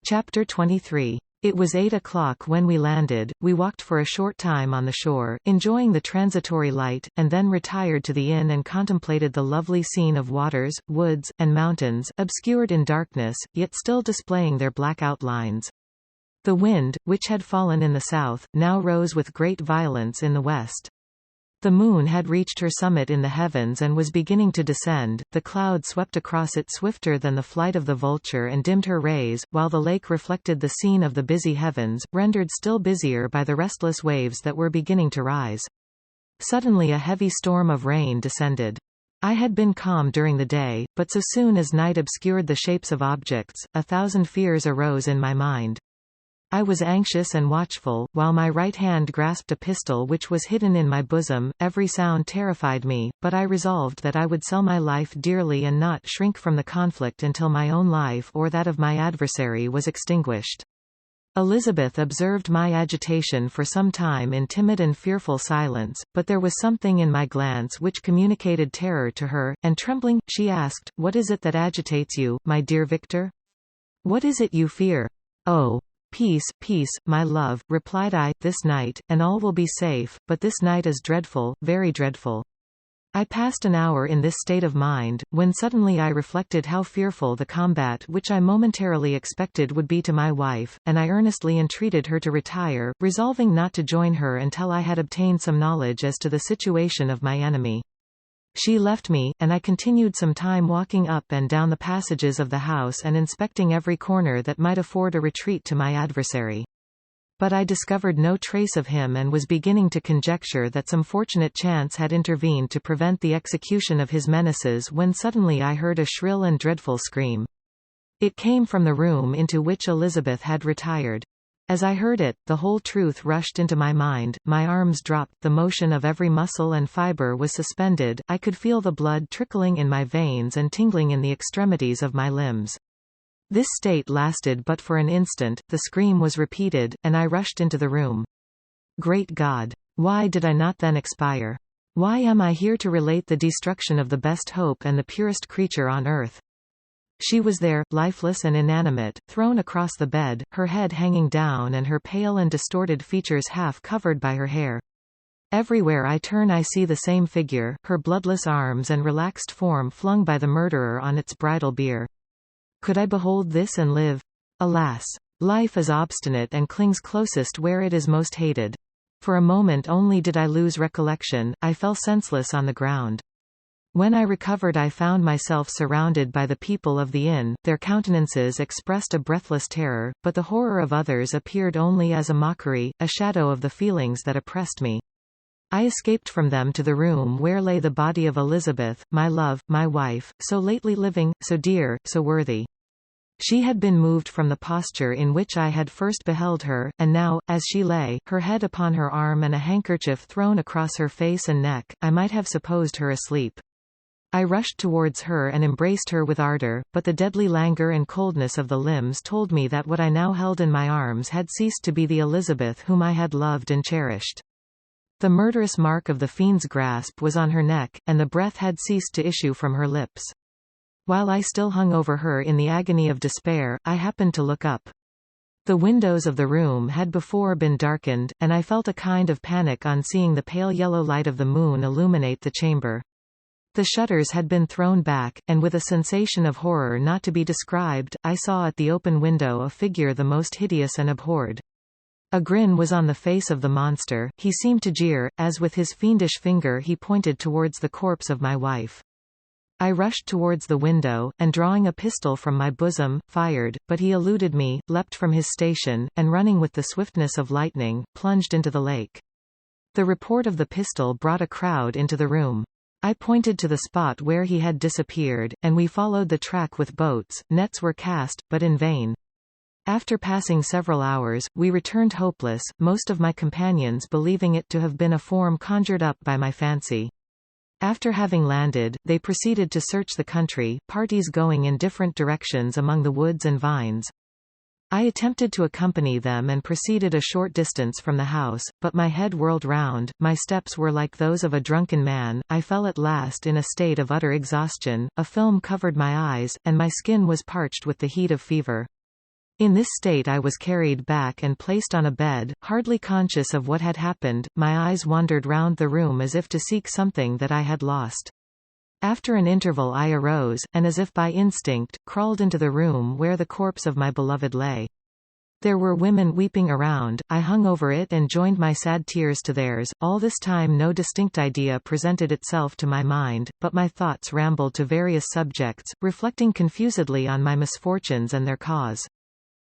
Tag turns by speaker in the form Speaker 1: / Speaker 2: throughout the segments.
Speaker 1: Chapter 23. It was 8 o'clock when we landed. We walked for a short time on the shore, enjoying the transitory light, and then retired to the inn and contemplated the lovely scene of waters, woods, and mountains, obscured in darkness, yet still displaying their black outlines. The wind, which had fallen in the south, now rose with great violence in the west. The moon had reached her summit in the heavens and was beginning to descend. The cloud swept across it swifter than the flight of the vulture and dimmed her rays, while the lake reflected the scene of the busy heavens, rendered still busier by the restless waves that were beginning to rise. Suddenly a heavy storm of rain descended. I had been calm during the day, but so soon as night obscured the shapes of objects, 1,000 fears arose in my mind. I was anxious and watchful, while my right hand grasped a pistol which was hidden in my bosom. Every sound terrified me, but I resolved that I would sell my life dearly and not shrink from the conflict until my own life or that of my adversary was extinguished. Elizabeth observed my agitation for some time in timid and fearful silence, but there was something in my glance which communicated terror to her, and trembling, she asked, "What is it that agitates you, my dear Victor? What is it you fear?" "Oh, peace, peace, my love," replied I, "this night, and all will be safe, but this night is dreadful, very dreadful." I passed an hour in this state of mind, when suddenly I reflected how fearful the combat which I momentarily expected would be to my wife, and I earnestly entreated her to retire, resolving not to join her until I had obtained some knowledge as to the situation of my enemy. She left me, and I continued some time walking up and down the passages of the house and inspecting every corner that might afford a retreat to my adversary. But I discovered no trace of him and was beginning to conjecture that some fortunate chance had intervened to prevent the execution of his menaces when suddenly I heard a shrill and dreadful scream. It came from the room into which Elizabeth had retired. As I heard it, the whole truth rushed into my mind, my arms dropped, the motion of every muscle and fiber was suspended, I could feel the blood trickling in my veins and tingling in the extremities of my limbs. This state lasted but for an instant, the scream was repeated, and I rushed into the room. Great God! Why did I not then expire? Why am I here to relate the destruction of the best hope and the purest creature on earth? She was there, lifeless and inanimate, thrown across the bed, her head hanging down and her pale and distorted features half covered by her hair. Everywhere I turn I see the same figure, her bloodless arms and relaxed form flung by the murderer on its bridal bier. Could I behold this and live? Alas! Life is obstinate and clings closest where it is most hated. For a moment only did I lose recollection, I fell senseless on the ground. When I recovered I found myself surrounded by the people of the inn, their countenances expressed a breathless terror, but the horror of others appeared only as a mockery, a shadow of the feelings that oppressed me. I escaped from them to the room where lay the body of Elizabeth, my love, my wife, so lately living, so dear, so worthy. She had been moved from the posture in which I had first beheld her, and now, as she lay, her head upon her arm and a handkerchief thrown across her face and neck, I might have supposed her asleep. I rushed towards her and embraced her with ardor, but the deadly languor and coldness of the limbs told me that what I now held in my arms had ceased to be the Elizabeth whom I had loved and cherished. The murderous mark of the fiend's grasp was on her neck, and the breath had ceased to issue from her lips. While I still hung over her in the agony of despair, I happened to look up. The windows of the room had before been darkened, and I felt a kind of panic on seeing the pale yellow light of the moon illuminate the chamber. The shutters had been thrown back, and with a sensation of horror not to be described, I saw at the open window a figure the most hideous and abhorred. A grin was on the face of the monster, he seemed to jeer, as with his fiendish finger he pointed towards the corpse of my wife. I rushed towards the window, and drawing a pistol from my bosom, fired, but he eluded me, leapt from his station, and running with the swiftness of lightning, plunged into the lake. The report of the pistol brought a crowd into the room. I pointed to the spot where he had disappeared, and we followed the track with boats. Nets were cast, but in vain. After passing several hours, we returned hopeless, most of my companions believing it to have been a form conjured up by my fancy. After having landed, they proceeded to search the country, parties going in different directions among the woods and vines. I attempted to accompany them and proceeded a short distance from the house, but my head whirled round, my steps were like those of a drunken man, I fell at last in a state of utter exhaustion, a film covered my eyes, and my skin was parched with the heat of fever. In this state I was carried back and placed on a bed, hardly conscious of what had happened. My eyes wandered round the room as if to seek something that I had lost. After an interval I arose, and as if by instinct, crawled into the room where the corpse of my beloved lay. There were women weeping around. I hung over it and joined my sad tears to theirs. All this time no distinct idea presented itself to my mind, but my thoughts rambled to various subjects, reflecting confusedly on my misfortunes and their cause.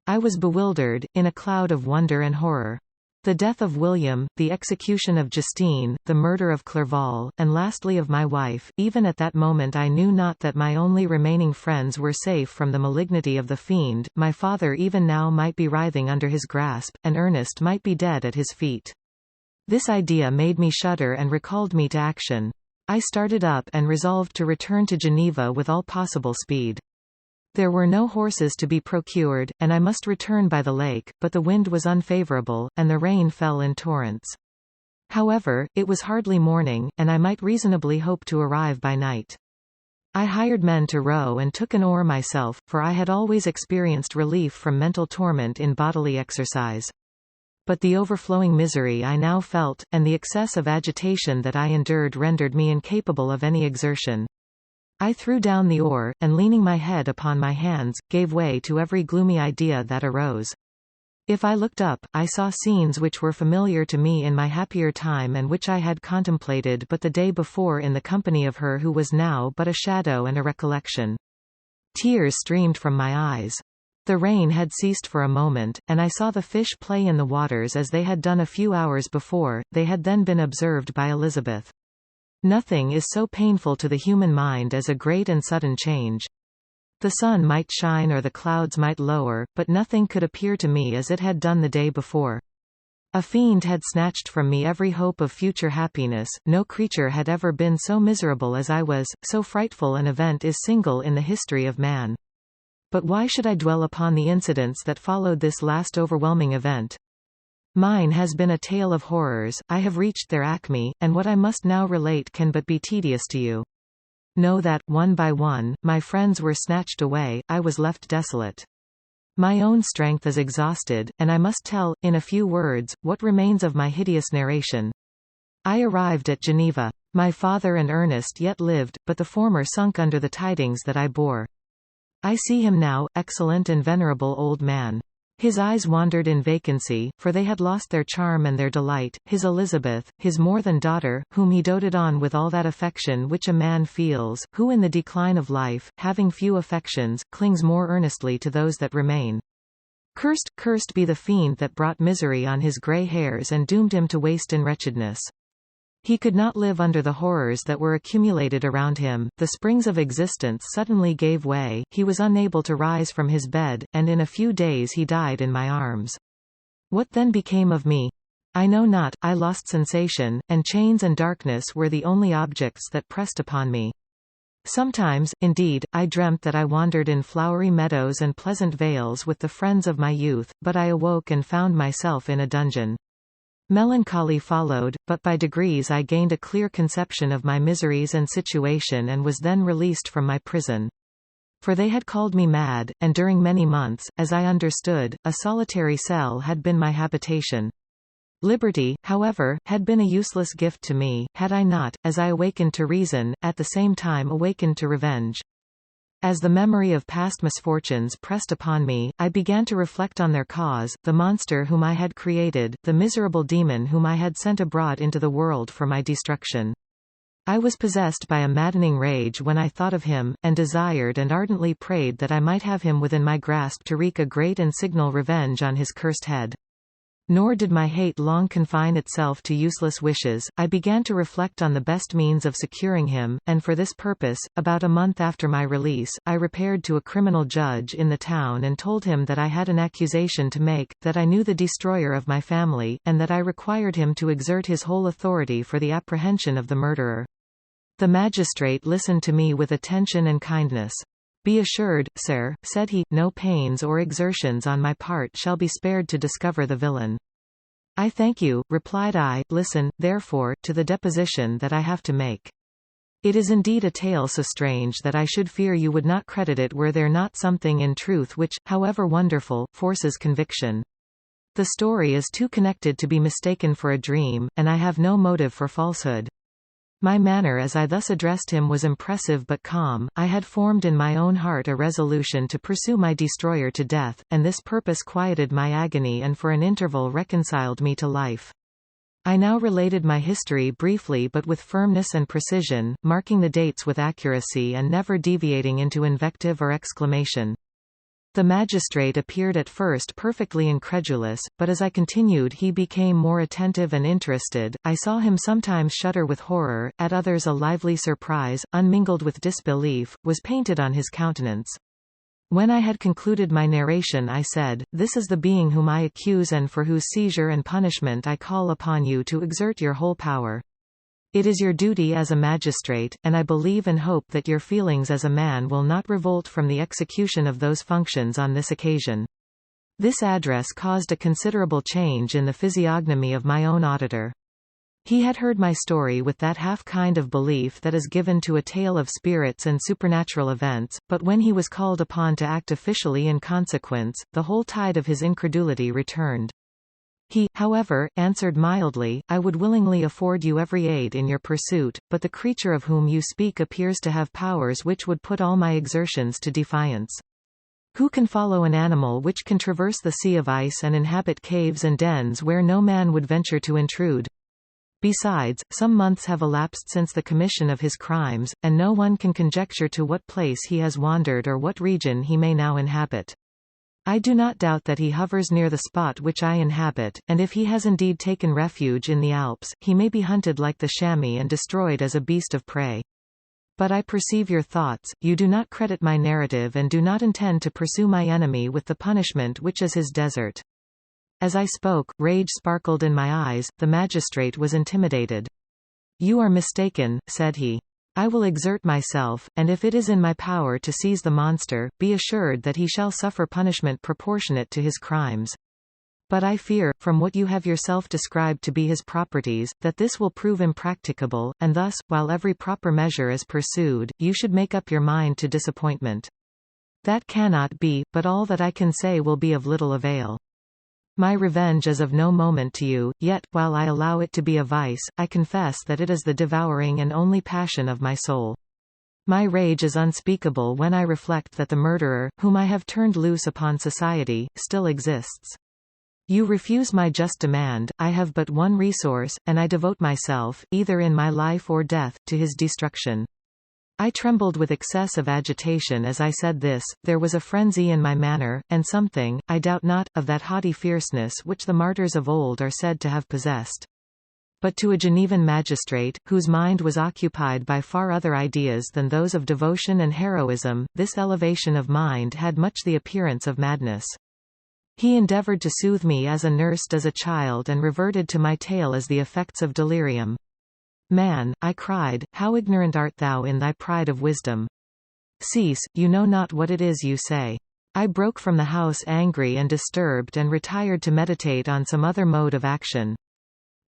Speaker 1: I was bewildered, in a cloud of wonder and horror. The death of William, the execution of Justine, the murder of Clerval, and lastly of my wife. Even at that moment I knew not that my only remaining friends were safe from the malignity of the fiend. My father even now might be writhing under his grasp, and Ernest might be dead at his feet. This idea made me shudder and recalled me to action. I started up and resolved to return to Geneva with all possible speed. There were no horses to be procured, and I must return by the lake, but the wind was unfavourable, and the rain fell in torrents. However, it was hardly morning, and I might reasonably hope to arrive by night. I hired men to row and took an oar myself, for I had always experienced relief from mental torment in bodily exercise. But the overflowing misery I now felt, and the excess of agitation that I endured rendered me incapable of any exertion. I threw down the oar, and leaning my head upon my hands, gave way to every gloomy idea that arose. If I looked up, I saw scenes which were familiar to me in my happier time and which I had contemplated but the day before in the company of her who was now but a shadow and a recollection. Tears streamed from my eyes. The rain had ceased for a moment, and I saw the fish play in the waters as they had done a few hours before. They had then been observed by Elizabeth. Nothing is so painful to the human mind as a great and sudden change. The sun might shine or the clouds might lower, but nothing could appear to me as it had done the day before. A fiend had snatched from me every hope of future happiness. No creature had ever been so miserable as I was, so frightful an event is single in the history of man. But why should I dwell upon the incidents that followed this last overwhelming event? Mine has been a tale of horrors. I have reached their acme, and what I must now relate can but be tedious to you. Know that, one by one, my friends were snatched away, I was left desolate. My own strength is exhausted, and I must tell, in a few words, what remains of my hideous narration. I arrived at Geneva. My father and Ernest yet lived, but the former sunk under the tidings that I bore. I see him now, excellent and venerable old man. His eyes wandered in vacancy, for they had lost their charm and their delight. His Elizabeth, his more than daughter, whom he doted on with all that affection which a man feels, who in the decline of life, having few affections, clings more earnestly to those that remain. Cursed, cursed be the fiend that brought misery on his grey hairs and doomed him to waste in wretchedness. He could not live under the horrors that were accumulated around him. The springs of existence suddenly gave way, he was unable to rise from his bed, and in a few days he died in my arms. What then became of me? I know not. I lost sensation, and chains and darkness were the only objects that pressed upon me. Sometimes, indeed, I dreamt that I wandered in flowery meadows and pleasant vales with the friends of my youth, but I awoke and found myself in a dungeon. Melancholy followed, but by degrees I gained a clear conception of my miseries and situation and was then released from my prison. For they had called me mad, and during many months, as I understood, a solitary cell had been my habitation. Liberty, however, had been a useless gift to me, had I not, as I awakened to reason, at the same time awakened to revenge. As the memory of past misfortunes pressed upon me, I began to reflect on their cause, the monster whom I had created, the miserable demon whom I had sent abroad into the world for my destruction. I was possessed by a maddening rage when I thought of him, and desired and ardently prayed that I might have him within my grasp to wreak a great and signal revenge on his cursed head. Nor did my hate long confine itself to useless wishes. I began to reflect on the best means of securing him, and for this purpose, about a month after my release, I repaired to a criminal judge in the town and told him that I had an accusation to make, that I knew the destroyer of my family, and that I required him to exert his whole authority for the apprehension of the murderer. The magistrate listened to me with attention and kindness. "Be assured, sir," said he, "no pains or exertions on my part shall be spared to discover the villain." "I thank you," replied I. "Listen, therefore, to the deposition that I have to make." It is indeed a tale so strange that I should fear you would not credit it were there not something in truth which, however wonderful, forces conviction. The story is too connected to be mistaken for a dream, and I have no motive for falsehood. My manner as I thus addressed him was impressive but calm. I had formed in my own heart a resolution to pursue my destroyer to death, and this purpose quieted my agony and for an interval reconciled me to life. I now related my history briefly but with firmness and precision, marking the dates with accuracy and never deviating into invective or exclamation. The magistrate appeared at first perfectly incredulous, but as I continued he became more attentive and interested. I saw him sometimes shudder with horror, at others a lively surprise, unmingled with disbelief, was painted on his countenance. When I had concluded my narration I said, "This is the being whom I accuse and for whose seizure and punishment I call upon you to exert your whole power. It is your duty as a magistrate, and I believe and hope that your feelings as a man will not revolt from the execution of those functions on this occasion." This address caused a considerable change in the physiognomy of my own auditor. He had heard my story with that half kind of belief that is given to a tale of spirits and supernatural events, but when he was called upon to act officially in consequence, the whole tide of his incredulity returned. He, however, answered mildly, "I would willingly afford you every aid in your pursuit, but the creature of whom you speak appears to have powers which would put all my exertions to defiance. Who can follow an animal which can traverse the sea of ice and inhabit caves and dens where no man would venture to intrude? Besides, some months have elapsed since the commission of his crimes, and no one can conjecture to what place he has wandered or what region he may now inhabit. I do not doubt that he hovers near the spot which I inhabit, and if he has indeed taken refuge in the Alps, he may be hunted like the chamois and destroyed as a beast of prey. But I perceive your thoughts, you do not credit my narrative and do not intend to pursue my enemy with the punishment which is his desert." As I spoke, rage sparkled in my eyes. The magistrate was intimidated. "You are mistaken," said he. "I will exert myself, and if it is in my power to seize the monster, be assured that he shall suffer punishment proportionate to his crimes. But I fear, from what you have yourself described to be his properties, that this will prove impracticable, and thus, while every proper measure is pursued, you should make up your mind to disappointment. That cannot be, but all that I can say will be of little avail. My revenge is of no moment to you, yet, while I allow it to be a vice, I confess that it is the devouring and only passion of my soul. My rage is unspeakable when I reflect that the murderer, whom I have turned loose upon society, still exists. You refuse my just demand. I have but one resource, and I devote myself, either in my life or death, to his destruction." I trembled with excess of agitation as I said this. There was a frenzy in my manner, and something, I doubt not, of that haughty fierceness which the martyrs of old are said to have possessed. But to a Genevan magistrate, whose mind was occupied by far other ideas than those of devotion and heroism, this elevation of mind had much the appearance of madness. He endeavored to soothe me as a nurse does a child and reverted to my tale as the effects of delirium. "Man," I cried, "how ignorant art thou in thy pride of wisdom! Cease, you know not what it is you say." I broke from the house angry and disturbed and retired to meditate on some other mode of action.